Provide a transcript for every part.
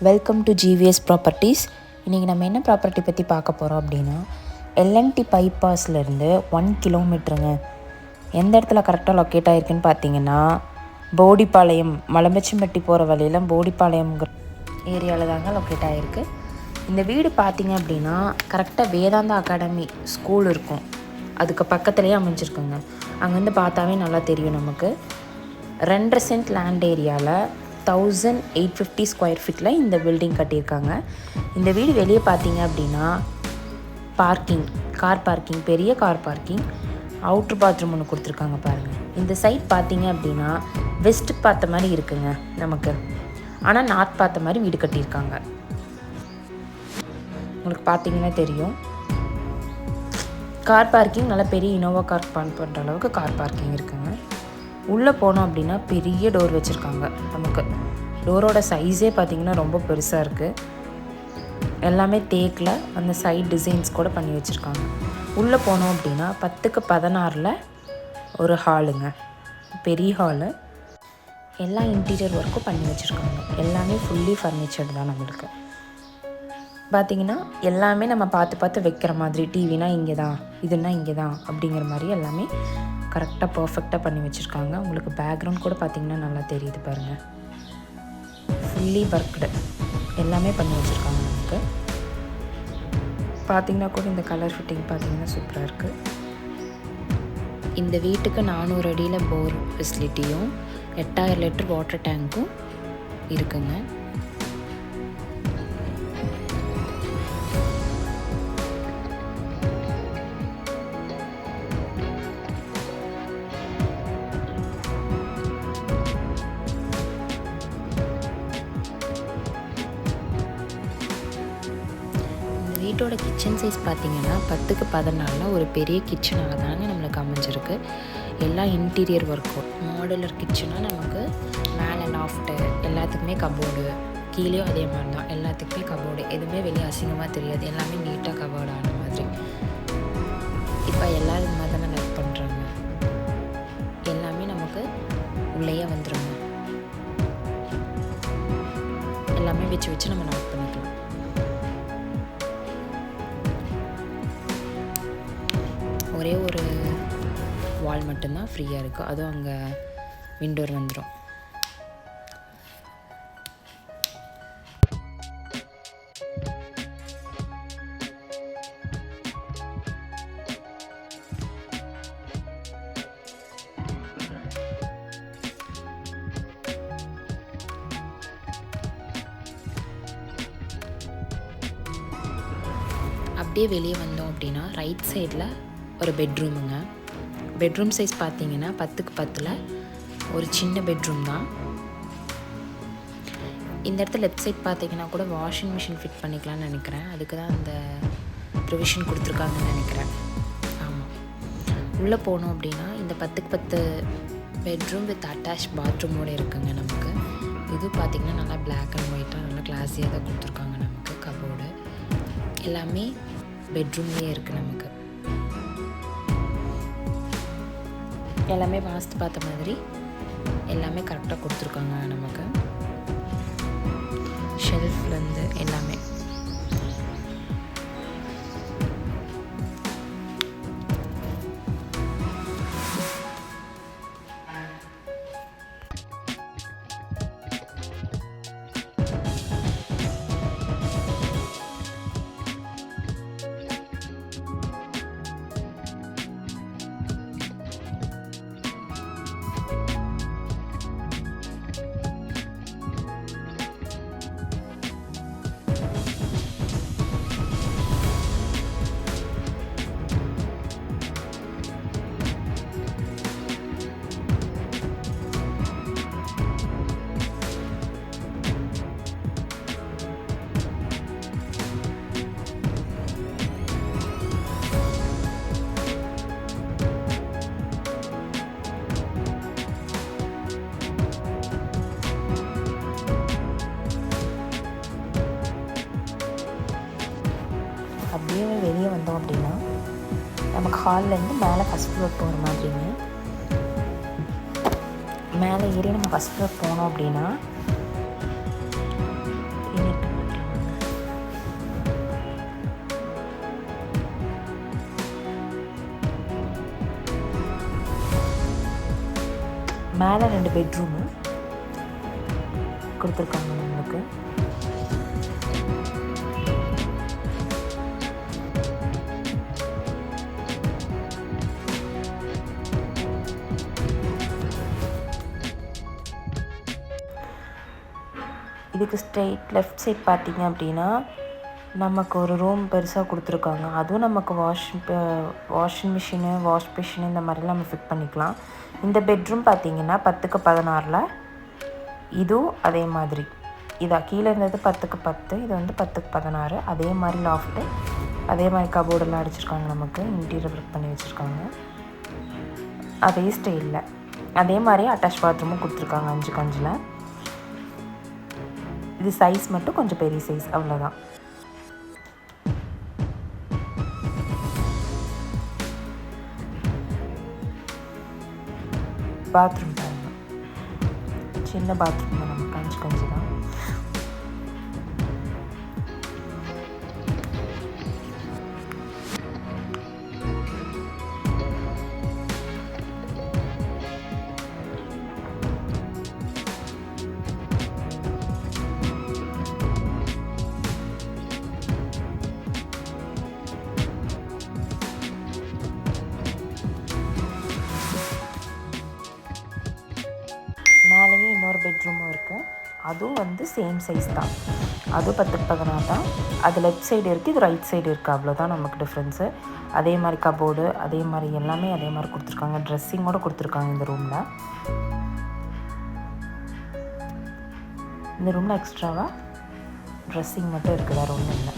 Welcome to GVS properties. இன்றைக்கி நம்ம என்ன ப்ராப்பர்ட்டி பற்றி பார்க்க போகிறோம் அப்படின்னா, எல்என்டி பைபாஸ்லேருந்து 1 கிலோமீட்டருங்க. எந்த இடத்துல கரெக்டாக லொக்கேட் ஆகிருக்குன்னு பார்த்தீங்கன்னா, போடிப்பாளையம் மலம்பச்சிம்பட்டி போகிற வழியில் போடிப்பாளையம்ங்கிற ஏரியாவில் தாங்க லொக்கேட் ஆகிருக்கு. இந்த வீடு பார்த்திங்க அப்படின்னா கரெக்டாக வேதாந்தா அகாடமி ஸ்கூல் இருக்கும், அதுக்கு பக்கத்துலேயே அமைஞ்சிருக்குங்க. அங்கேருந்து பார்த்தாவே நல்லா தெரியும் நமக்கு. 2.5 சென்ட் லேண்ட் ஏரியாவில் 1850 ஸ்கொயர் ஃபீட்டில் இந்த பில்டிங் கட்டியிருக்காங்க. இந்த வீடு வெளியே பார்த்தீங்க அப்படின்னா கார் பார்க்கிங், பெரிய கார் பார்க்கிங், அவுட்ரு பாத்ரூம் ஒன்று கொடுத்துருக்காங்க பாருங்கள். இந்த சைட் பார்த்தீங்க அப்படின்னா வெஸ்ட் பார்த்த மாதிரி இருக்குங்க நமக்கு, ஆனால் நார்த் பார்த்த மாதிரி வீடு கட்டியிருக்காங்க. உங்களுக்கு பார்த்தீங்கன்னா தெரியும். கார் பார்க்கிங் நல்லா பெரிய இனோவா கார் பார்க் பண்ணுற அளவுக்கு கார் பார்க்கிங் இருக்குங்க. உள்ளே போனோம் அப்படின்னா பெரிய டோர் வச்சுருக்காங்க. நமக்கு டோரோட சைஸே பார்த்திங்கன்னா ரொம்ப பெருசாக இருக்குது. எல்லாமே தேக்கில் அந்த சைட் டிசைன்ஸ் கூட பண்ணி வச்சுருக்காங்க. உள்ளே போனோம் அப்படின்னா 10க்கு 16 ஒரு ஹாலுங்க, பெரிய ஹாலு. எல்லா இன்டீரியர் ஒர்க்கும் பண்ணி வச்சுருக்காங்க. எல்லாமே ஃபுல்லி ஃபர்னிச்சர்டு தான் நம்மளுக்கு. பார்த்திங்கன்னா எல்லாமே நம்ம பார்த்து வைக்கிற மாதிரி, டிவினா இங்கே தான், இதுனா இங்கே தான் அப்படிங்கிற மாதிரி எல்லாமே கரெக்டாக பர்ஃபெக்டாக பண்ணி வச்சுருக்காங்க. உங்களுக்கு பேக்ரவுண்ட் கூட பார்த்திங்கன்னா நல்லா தெரியுது பாருங்கள். ஃபுல்லி ஒர்க்டு எல்லாமே பண்ணி வச்சுருக்காங்க நமக்கு. பார்த்திங்கன்னா கூட இந்த கலர் ஃபிட்டிங் பார்த்திங்கன்னா சூப்பராக இருக்குது. இந்த வீட்டுக்கு 400 அடியில் போர் ஃபெசிலிட்டியும் 8000 லிட்டர் வாட்டர் டேங்க்கும் இருக்குங்க. வீட்டோட கிச்சன் சைஸ் பார்த்திங்கன்னா 10க்கு 14 ஒரு பெரிய கிச்சனாக தாங்க நம்மளுக்கு அமைஞ்சிருக்கு. எல்லா இன்டீரியர் ஒர்க்கும் மாடுலர் கிச்சனாக நமக்கு மேலே லாஃப்ட்டு, எல்லாத்துக்குமே கபோர்டு, கீழேயும் அதே மாதிரி தான், எல்லாத்துக்குமே கபோர்டு. எதுவுமே வெளியே அசிங்கமாக தெரியாது, எல்லாமே நீட்டாக கபோர்டு ஆன மாதிரி. இப்போ எல்லோரும் இந்த மாதிரி தானே லைக் பண்ணுறாங்க. எல்லாமே நமக்கு உள்ளேயே வந்துடுங்க. எல்லாமே வச்சு நம்ம லாக் பண்ணிக்கலாம். ஒரே ஒரு வால் மட்டும்தான் ஃப்ரீயாக இருக்குது, அதுவும் அங்கே விண்டோர் வந்துடும். அப்படியே வெளியே வந்தோம் அப்படின்னா ரைட் சைடில் ஒரு பெட்ரூமுங்க. பெட்ரூம் சைஸ் பார்த்தீங்கன்னா 10க்கு 10 ஒரு சின்ன பெட்ரூம் தான். இந்த இடத்துல லெஃப்ட் சைட் பார்த்தீங்கன்னா கூட வாஷிங் மிஷின் ஃபிட் பண்ணிக்கலாம்னு நினைக்கிறேன். அதுக்கு தான் அந்த ப்ரொவிஷன் கொடுத்துருக்காங்கன்னு நினைக்கிறேன். ஆமாம். உள்ளே போனோம் அப்படின்னா இந்த 10க்கு 10 பெட்ரூம் வித் அட்டாச் பாத்ரூமோடு இருக்குங்க நமக்கு. இது பார்த்திங்கன்னா நல்லா பிளாக் அண்ட் ஒயிட்டாக நல்லா கிளாஸியாக தான் கொடுத்துருக்காங்க நமக்கு. கபோர்டு எல்லாமே பெட்ரூம்லேயே இருக்குது நமக்கு. எல்லாமே வாஸ்து பார்த்த மாதிரி எல்லாமே கரெக்டாக கொடுத்துருக்காங்க நமக்கு. ஷெல்ஃப்லேருந்து எல்லாமே. அப்படியே வெளியே வந்தோம் அப்படின்னா நமக்கு ஹால்லேருந்து மேலே ஃபஸ்ட் ஃப்ளோர் போகிற மாதிரிங்க. மேலே ஏறி நம்ம ஃபஸ்ட் ஃப்ளோர் போனோம் அப்படின்னா மேலே 2 பெட்ரூமு கொடுத்துருக்காங்க நம்மளுக்கு. இதுக்கு ஸ்ட்ரெயிட் லெஃப்ட் சைட் பார்த்திங்க அப்படின்னா நமக்கு ஒரு ரூம் பெருசாக கொடுத்துருக்காங்க. அதுவும் நமக்கு வாஷிங் மிஷினு, வாஷ் மிஷினு இந்த மாதிரிலாம் நம்ம ஃபிட் பண்ணிக்கலாம். இந்த பெட்ரூம் பார்த்திங்கன்னா 10க்கு 16, இதுவும் அதே மாதிரி. இதாக கீழே இருந்தது 10க்கு 10, இது வந்து 10க்கு 16. அதே மாதிரி லாஃப்ட்டு, அதே மாதிரி கபோர்டெல்லாம் அடிச்சிருக்காங்க. நமக்கு இன்டீரியர் ஒர்க் பண்ணி வச்சுருக்காங்க அதே ஸ்டைலில். அதே மாதிரி அட்டாச் பாத்ரூமும் கொடுத்துருக்காங்க 5க்கு 5. இது சைஸ் மட்டும் கொஞ்சம் பெரிய சைஸ், அவ்வளோதான். பாத்ரூம் பாருங்க, சின்ன பாத்ரூம் தான், நமக்கு 5க்கு 5 தான். மேலேயே இன்னொரு பெட்ரூமும் இருக்குது. அதுவும் வந்து சேம் சைஸ் தான். அதுவும் 10க்கு 16 தான். அது லெஃப்ட் சைடு இருக்குது, இது ரைட் சைடு இருக்குது, அவ்வளோதான் நமக்கு டிஃப்ரென்ஸு. அதே மாதிரி கபோர்டு, அதே மாதிரி எல்லாமே அதே மாதிரி கொடுத்துருக்காங்க. ட்ரெஸ்ஸிங்கோடு கொடுத்துருக்காங்க இந்த ரூமில். இந்த ரூமில் எக்ஸ்ட்ராவாக ட்ரெஸ்ஸிங் மட்டும் இருக்குது, வேறு ஒன்றும் இல்லை.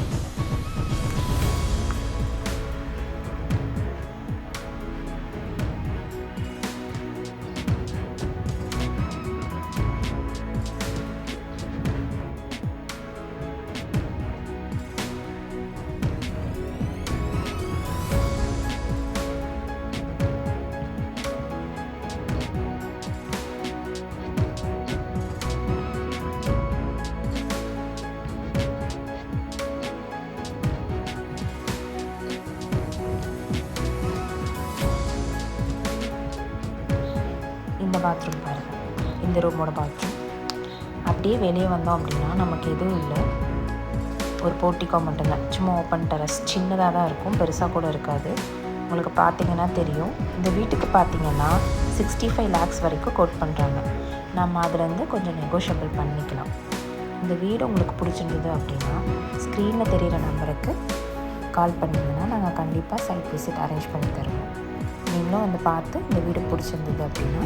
இந்த பாத்ரூம் பாருங்கள், இந்த ரூமோட பாத்ரூம். அப்படியே வெளியே வந்தோம் அப்படின்னா நமக்கு எதுவும் இல்லை, ஒரு போர்ட்டிக்கோ மட்டும்தான். சும்மா ஓப்பன் டெரஸ், சின்னதாக தான் இருக்கும், பெருசாக கூட இருக்காது. உங்களுக்கு பார்த்தீங்கன்னா தெரியும். இந்த வீட்டுக்கு பார்த்தீங்கன்னா 65 lakhs வரைக்கும் கோட் பண்ணுறாங்க. நம்ம அதுலேருந்து கொஞ்சம் நெகோஷியபிள் பண்ணிக்கலாம். இந்த வீடு உங்களுக்கு பிடிச்சிருந்தது அப்படின்னா ஸ்க்ரீனில் தெரிகிற நம்பருக்கு கால் பண்ணிங்கன்னா நாங்கள் கண்டிப்பாக சைட் விசிட் அரேஞ்ச் பண்ணி தருவோம். நீங்களும் வந்து பார்த்து இந்த வீடு பிடிச்சிருந்தது அப்படின்னா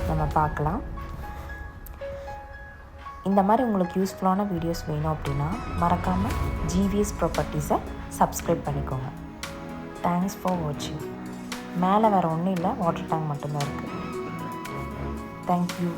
நம்ம பார்க்கலாம். இந்த மாதிரி உங்களுக்கு யூஸ்ஃபுல்லான வீடியோஸ் வேணும் அப்படின்னா மறக்காமல் ஜிவிஎஸ் ப்ராப்பர்ட்டிஸை சப்ஸ்கிரைப் பண்ணிக்கோங்க. தேங்க்ஸ் ஃபார் வாட்சிங். மேலே வேறு ஒன்றும் இல்லை, வாட்டர் டேங்க் மட்டும்தான் இருக்குது. தேங்க்யூ.